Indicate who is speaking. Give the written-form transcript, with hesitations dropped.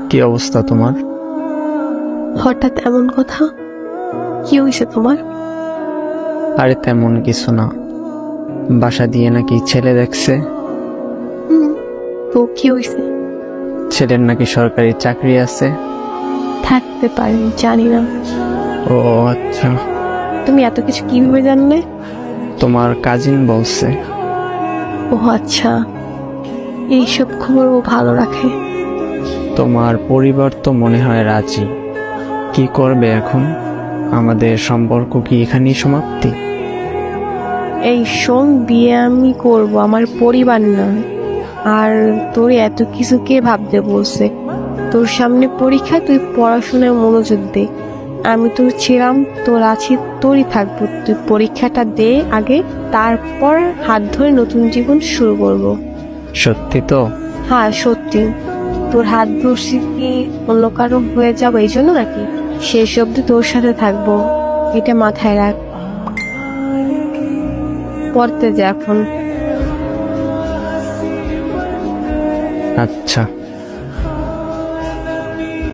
Speaker 1: কি অবস্থা তোমার?
Speaker 2: হঠাৎ এমন কথা? কি হয়েছে তোমার?
Speaker 1: আরে তেমন কিছু না, বাসা দিয়ে নাকি ছেলে দেখছে।
Speaker 2: তো কি হয়েছে?
Speaker 1: ছেলের নাকি সরকারি চাকরি আছে।
Speaker 2: থাকতে পারে, জানি না।
Speaker 1: ও আচ্ছা,
Speaker 2: তুমি এত কিছু কিভাবে জানলে?
Speaker 1: তোমার কাজিন বলছে।
Speaker 2: ও আচ্ছা, এইসব খবর ও ভালো রাখে।
Speaker 1: তোমার পরিবার তো মনে হয় রাজি। কি করবে এখন? আমাদের সম্পর্ক কি এখানেই সমাপ্তি?
Speaker 2: এই শোন, বিয়ে আমি করব, আমার পরিবার না। আর তোর এত কিছু কে ভাবতে বলছে? তোর সামনে পরীক্ষা, তুই পড়াশোনায় মনোযোগ দে। আমি তোর ছিলাম, তোর আছি, তোরই থাকবো। তুই পরীক্ষাটা দে আগে, তারপর হাত ধরে নতুন জীবন শুরু করব।
Speaker 1: সত্যি তো?
Speaker 2: হ্যাঁ সত্যি। তোর হাত ধরছি কি অন্য কারো হয়ে যাবো এই জন্য নাকি? শেষ অব্দি তোর সাথে থাকবো, এটা মাথায় রাখ। পড়তে যা এখন।
Speaker 1: আচ্ছা।